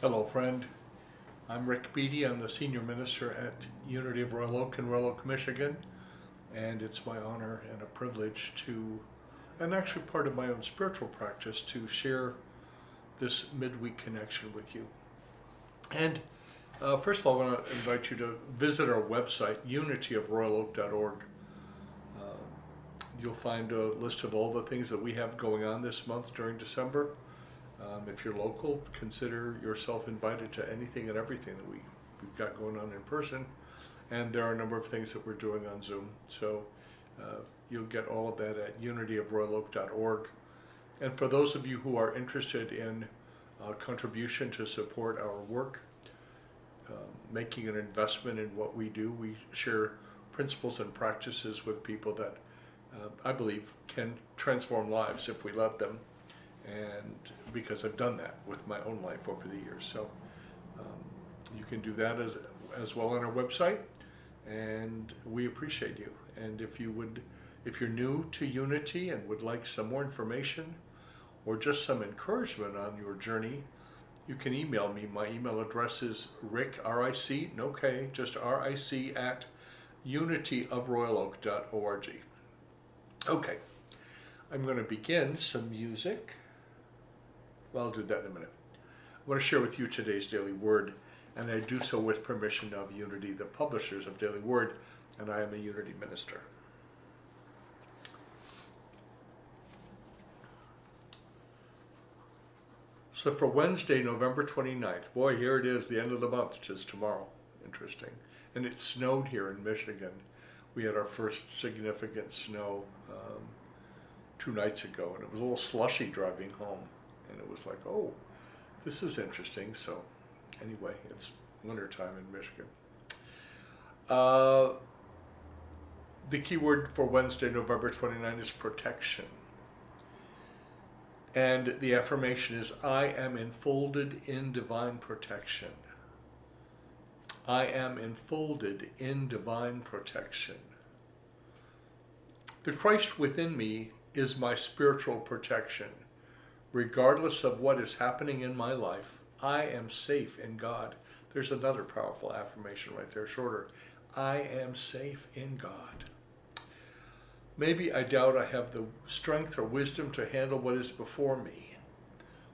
Hello, friend. I'm Ric Beattie. I'm the Senior Minister at Unity of Royal Oak in Royal Oak, Michigan. And it's my honor and a privilege to, and actually part of my own spiritual practice, to share this midweek connection with you. And first of all, I want to invite you to visit our website, unityofroyaloak.org. You'll find a list of all the things that we have going on this month during December. If you're local, consider yourself invited to anything and everything that we've got going on in person. And there are a number of things that we're doing on Zoom. So you'll get all of that at unityofroyaloak.org. And for those of you who are interested in contribution to support our work, making an investment in what we do, we share principles and practices with people that I believe can transform lives if we let them. And because I've done that with my own life over the years. So you can do that as well on our website, and we appreciate you. And if you're new to Unity and would like some more information or just some encouragement on your journey, you can email me. My email address is Ric, R-I-C, no K, just R-I-C at unityofroyaloak.org. Okay, I'm going to begin some music. Well, I'll do that in a minute. I want to share with you today's Daily Word, and I do so with permission of Unity, the publishers of Daily Word, and I am a Unity minister. So for Wednesday, November 29th, boy, here it is, the end of the month, which is tomorrow. Interesting. And it snowed here in Michigan. We had our first significant snow 2 nights ago, and it was a little slushy driving home. And it was like, oh, this is interesting. So anyway, it's wintertime in Michigan. The key word for Wednesday, November 29th is protection. And the affirmation is, I am enfolded in divine protection. I am enfolded in divine protection. The Christ within me is my spiritual protection. Regardless of what is happening in my life, I am safe in God. There's another powerful affirmation right there, shorter. I am safe in God. Maybe I doubt I have the strength or wisdom to handle what is before me.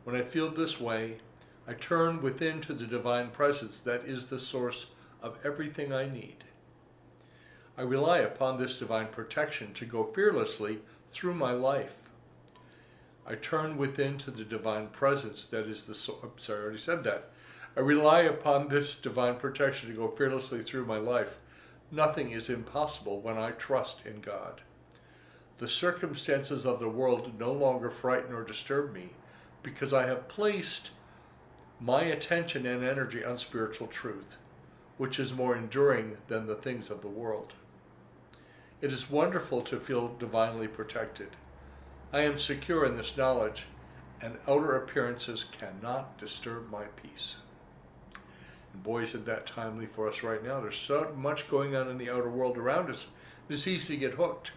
When I feel this way, I turn within to the divine presence that is the source of everything I need. I rely upon this divine protection to go fearlessly through my life. I turn within to the divine presence that is the source. I'm sorry, I already said that. I rely upon this divine protection to go fearlessly through my life. Nothing is impossible when I trust in God. The circumstances of the world no longer frighten or disturb me because I have placed my attention and energy on spiritual truth, which is more enduring than the things of the world. It is wonderful to feel divinely protected. I am secure in this knowledge, and outer appearances cannot disturb my peace. And boy, isn't that timely for us right now. There's so much going on in the outer world around us. It's easy to get hooked,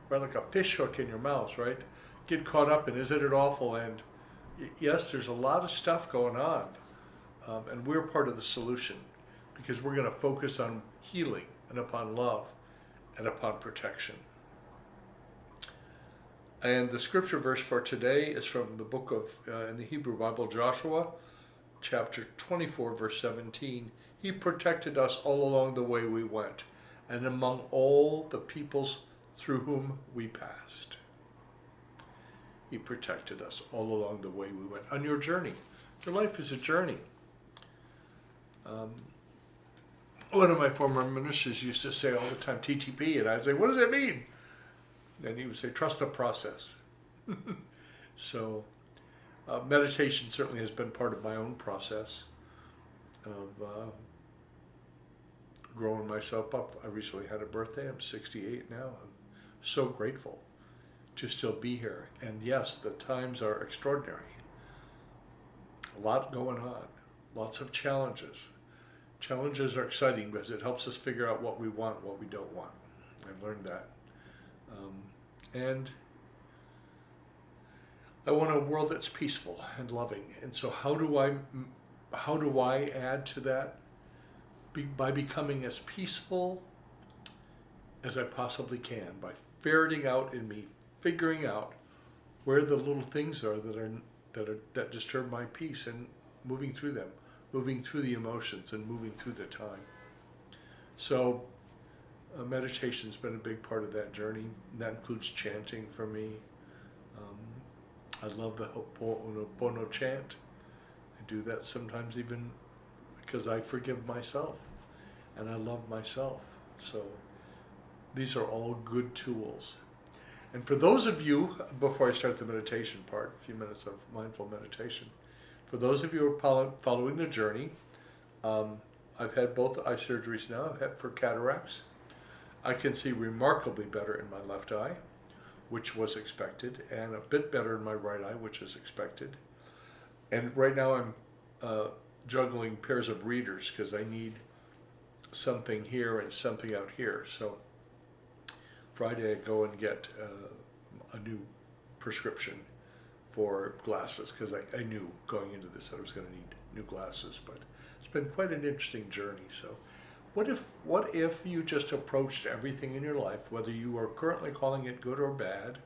right? Like a fish hook in your mouth, right? Get caught up in, isn't it awful? And yes, there's a lot of stuff going on, and we're part of the solution because we're going to focus on healing and upon love and upon protection. And the scripture verse for today is from the book of, in the Hebrew Bible, Joshua, chapter 24, verse 17. He protected us all along the way we went, and among all the peoples through whom we passed. He protected us all along the way we went. On your journey. Your life is a journey. One of my former ministers used to say all the time, TTP, and I'd say, what does that mean? And he would say, trust the process. So meditation certainly has been part of my own process of growing myself up. I recently had a birthday. I'm 68 now. I'm so grateful to still be here. And yes, the times are extraordinary. A lot going on. Lots of challenges. Challenges are exciting because it helps us figure out what we want, what we don't want. I've learned that. And I want a world that's peaceful and loving. And so how do I how do I add to that? By becoming as peaceful as I possibly can, by ferreting out in me, figuring out where the little things are that disturb my peace, and moving through them, moving through the emotions, and moving through the time. So meditation's been a big part of that journey. That includes chanting for me. I love the Ho'oponopono chant. I do that sometimes even because I forgive myself and I love myself. So these are all good tools. And for those of you, before I start the meditation part, a few minutes of mindful meditation, for those of you who are following the journey, I've had both eye surgeries now. I've had for cataracts. I can see remarkably better in my left eye, which was expected, and a bit better in my right eye, which is expected. And right now I'm juggling pairs of readers because I need something here and something out here. So Friday I go and get a new prescription for glasses because I knew going into this I was going to need new glasses, but it's been quite an interesting journey. So what if you just approached everything in your life, whether you are currently calling it good or bad,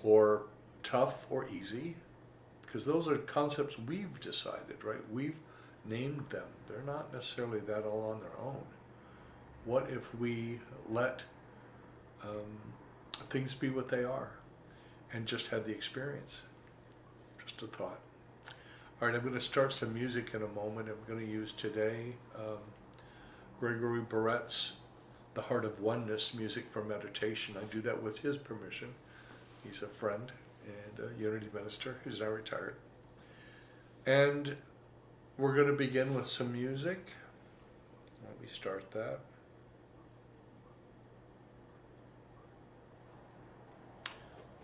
or tough or easy, because those are concepts we've decided, right? We've named them. They're not necessarily that all on their own. What if we let things be what they are and just had the experience? Just a thought. All right, I'm going to start some music in a moment. I'm going to use today Gregory Barrette's The Heart of Oneness music for meditation. I do that with his permission. He's a friend and a Unity minister. He's now retired. And we're going to begin with some music. Let me start that.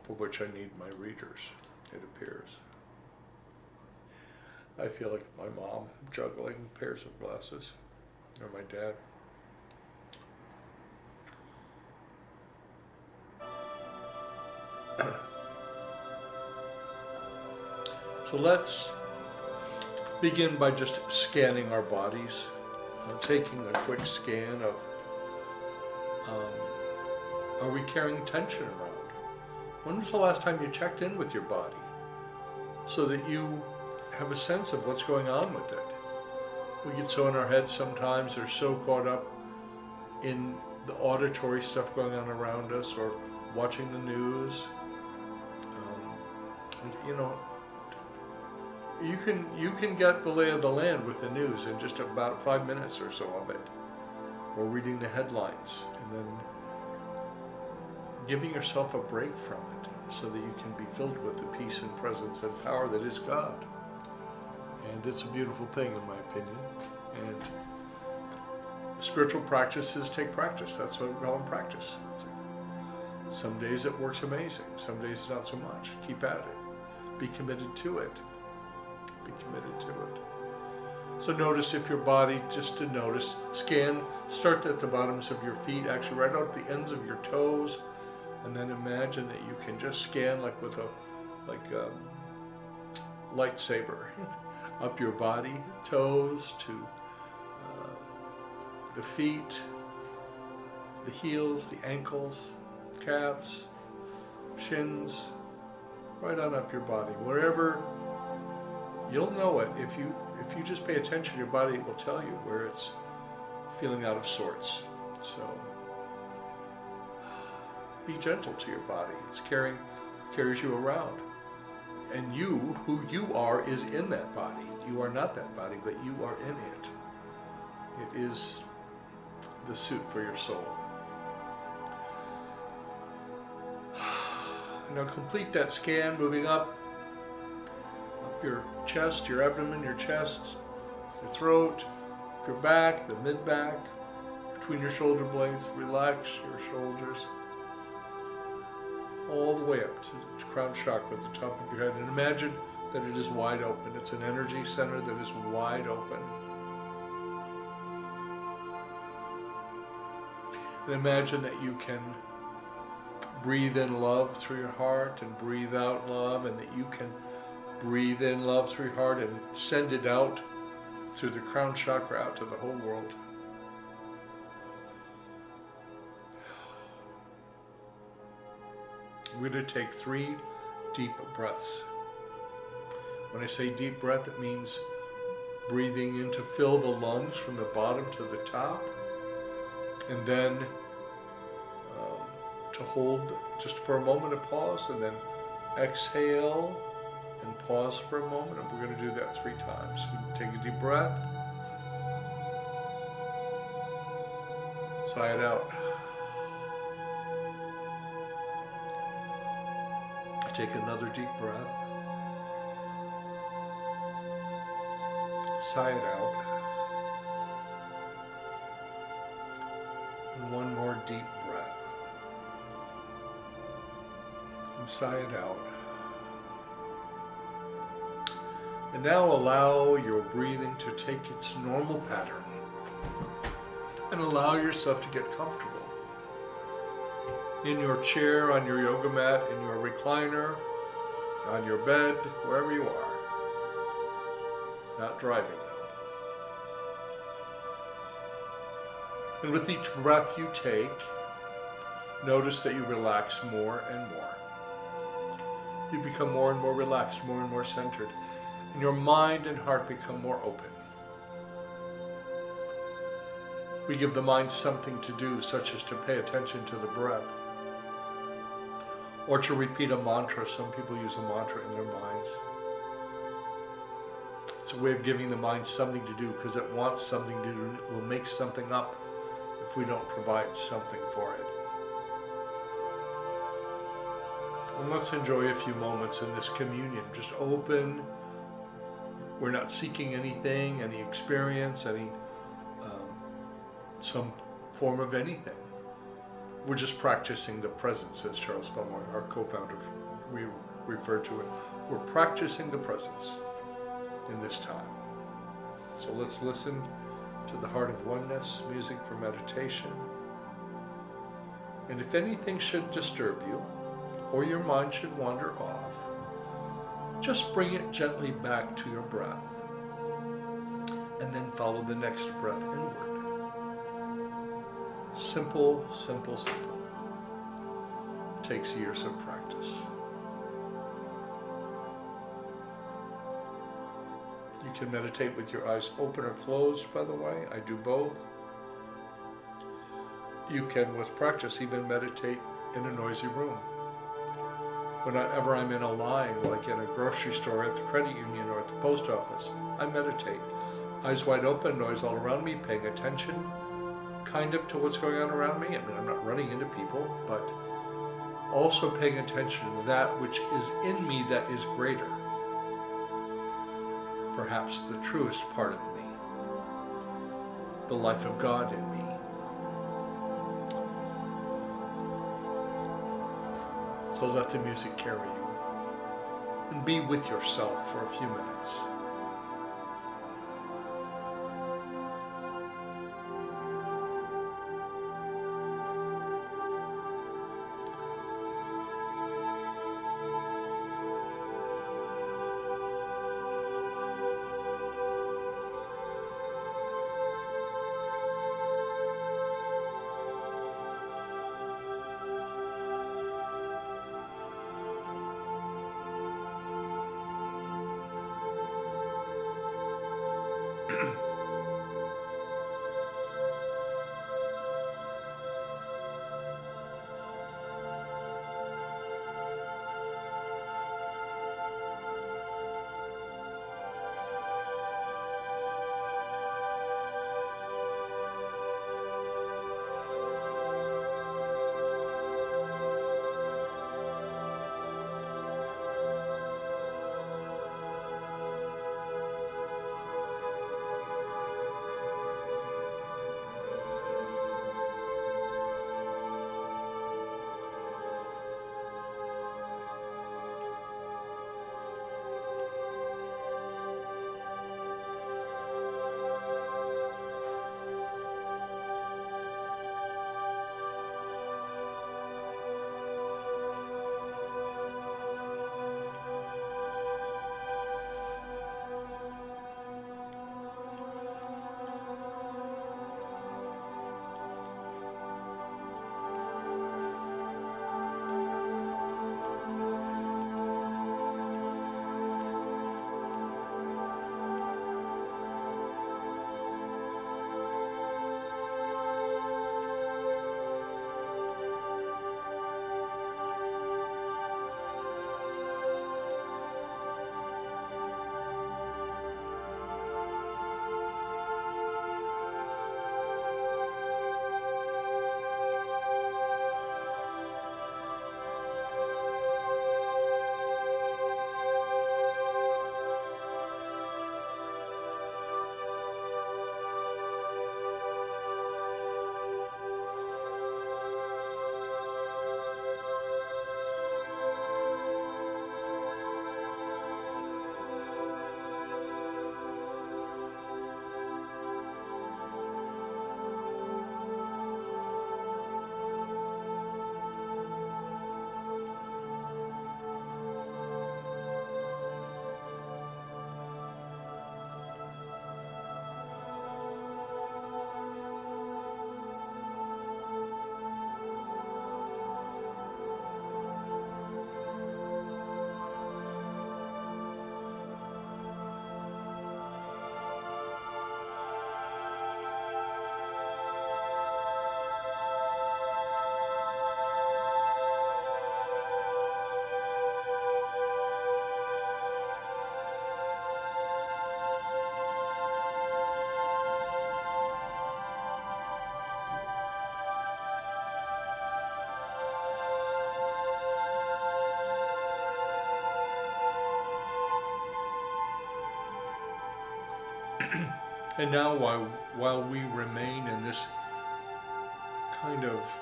For which I need my readers, it appears. I feel like my mom juggling pairs of glasses, or my dad. So let's begin by just scanning our bodies, taking a quick scan of, are we carrying tension around? When was the last time you checked in with your body so that you have a sense of what's going on with it? We get so in our heads sometimes, or so caught up in the auditory stuff going on around us, or watching the news. You can get the lay of the land with the news in just about 5 minutes or so of it, or reading the headlines, and then giving yourself a break from it so that you can be filled with the peace and presence and power that is God. And it's a beautiful thing, in my opinion. And spiritual practices take practice. That's what we call them, practice. Some days it works amazing. Some days not so much. Keep at it. Be committed to it. Be committed to it. So notice if your body, just to notice, scan, start at the bottoms of your feet, actually right out at the ends of your toes, and then imagine that you can just scan like with a lightsaber up your body, toes to the feet, the heels, the ankles, calves, shins, right on up your body. Wherever, you'll know it. If you just pay attention to your body, it will tell you where it's feeling out of sorts. So be gentle to your body. It carries you around. And you, who you are, is in that body. You are not that body, but you are in it. It is the suit for your soul. Now complete that scan, moving up your chest, your abdomen, your chest, your throat, your back, the mid-back, between your shoulder blades. Relax your shoulders all the way up to the crown chakra at the top of your head, and imagine that it is wide open. It's an energy center that is wide open. And imagine that you can breathe in love through your heart and breathe out love, and that you can breathe in love through your heart and send it out through the crown chakra out to the whole world. We're going to take 3 deep breaths. When I say deep breath, it means breathing in to fill the lungs from the bottom to the top, and then to hold just for a moment of pause, and then exhale and pause for a moment, and we're going to do that 3 times. Take a deep breath, sigh it out. Take another deep breath, sigh it out, and one more deep breath, and sigh it out. And now allow your breathing to take its normal pattern, and allow yourself to get comfortable. In your chair, on your yoga mat, in your recliner, on your bed, wherever you are. Not driving. And with each breath you take, notice that you relax more and more. You become more and more relaxed, more and more centered. And your mind and heart become more open. We give the mind something to do, such as to pay attention to the breath, or to repeat a mantra. Some people use a mantra in their minds. It's a way of giving the mind something to do, because it wants something to do. It will make something up if we don't provide something for it. And let's enjoy a few moments in this communion. Just open. We're not seeking anything, any experience, some form of anything. We're just practicing the presence, as Charles Fillmore, our co-founder, referred to it. We're practicing the presence in this time. So let's listen to the Heart of Oneness, music for meditation. And if anything should disturb you, or your mind should wander off, just bring it gently back to your breath, and then follow the next breath inward. Simple, simple, simple. Takes years of practice. You can meditate with your eyes open or closed, by the way. I do both. You can, with practice, even meditate in a noisy room. Whenever I'm in a line, like in a grocery store, at the credit union, or at the post office, I meditate. Eyes wide open, noise all around me, paying attention kind of to what's going on around me. I mean, I'm not running into people, but also paying attention to that which is in me that is greater. Perhaps the truest part of me, the life of God in me. So let the music carry you, and be with yourself for a few minutes. And now while we remain in this kind of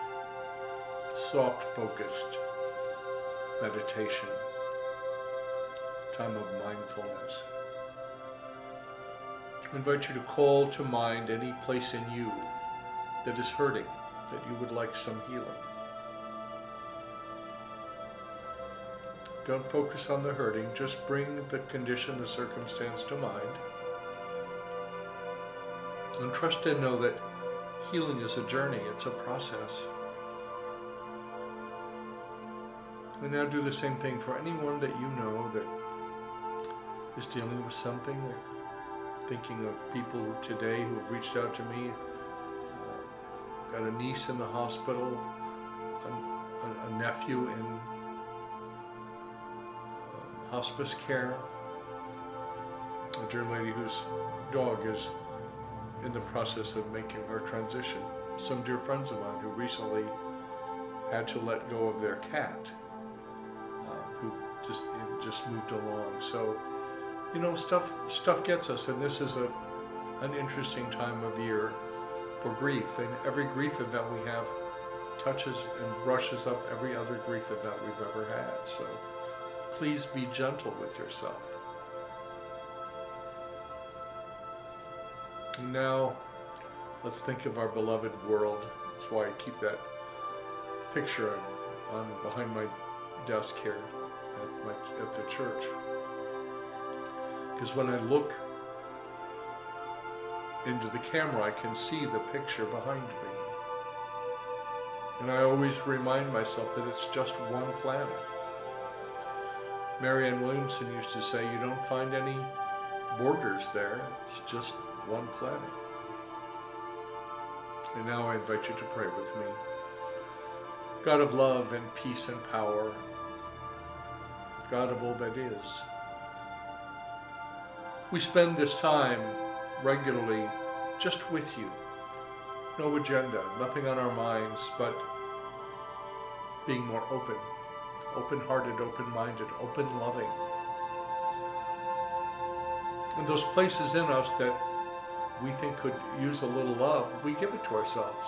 soft-focused meditation, time of mindfulness, I invite you to call to mind any place in you that is hurting, that you would like some healing. Don't focus on the hurting, just bring the condition, the circumstance to mind. And trust and know that healing is a journey, it's a process. And now do the same thing for anyone that you know that is dealing with something. Thinking of people today who have reached out to me. Got a niece in the hospital, a nephew in hospice care, a dear lady whose dog is in the process of making her transition. Some dear friends of mine who recently had to let go of their cat, who just moved along. So, you know, stuff gets us, and this is an interesting time of year for grief. And every grief event we have touches and brushes up every other grief event we've ever had. So please be gentle with yourself. Now, let's think of our beloved world. That's why I keep that picture on behind my desk here at the church. Because when I look into the camera, I can see the picture behind me. And I always remind myself that it's just one planet. Marianne Williamson used to say, you don't find any borders there, it's just one planet. And now I invite you to pray with me. God of love and peace and power, God of all that is, we spend this time regularly just with you. No agenda, nothing on our minds, but being more open, open-hearted, open-minded, open-loving. And those places in us that we think could use a little love, we give it to ourselves.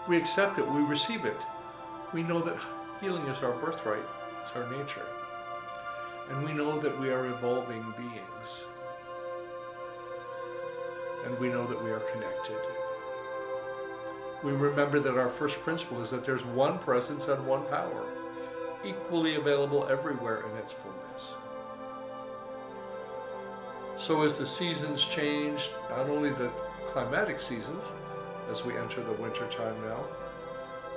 We accept it, we receive it. We know that healing is our birthright, it's our nature. And we know that we are evolving beings. And we know that we are connected. We remember that our first principle is that there's one presence and one power, equally available everywhere in its fullness. So as the seasons change, not only the climatic seasons, as we enter the winter time now,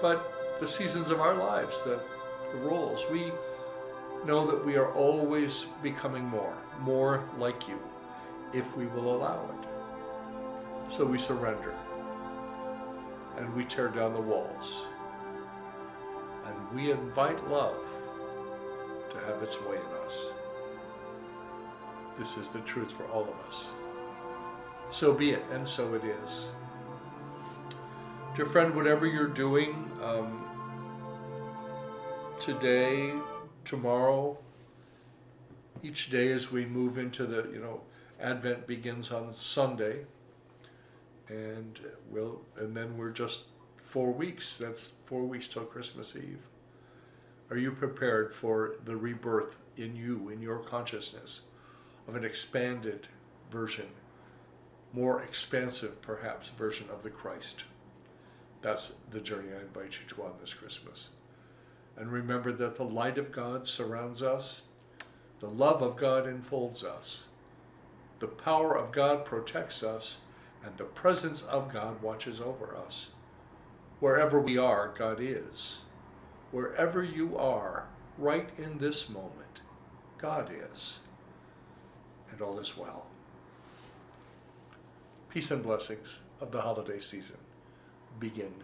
but the seasons of our lives, the roles, we know that we are always becoming more like you, if we will allow it. So we surrender, and we tear down the walls, and we invite love to have its way in us. This is the truth for all of us. So be it, and so it is. Dear friend, whatever you're doing today, tomorrow, each day as we move into the, Advent begins on Sunday, and then we're just 4 weeks. That's 4 weeks till Christmas Eve. Are you prepared for the rebirth in you, in your consciousness, of an expanded version, more expansive perhaps version of the Christ? That's the journey I invite you to on this Christmas. And remember that the light of God surrounds us, the love of God enfolds us, the power of God protects us, and the presence of God watches over us. Wherever we are, God is. Wherever you are, right in this moment, God is. And all is well. Peace and blessings of the holiday season begin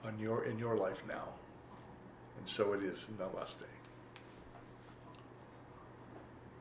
in your life now. And so it is. Namaste.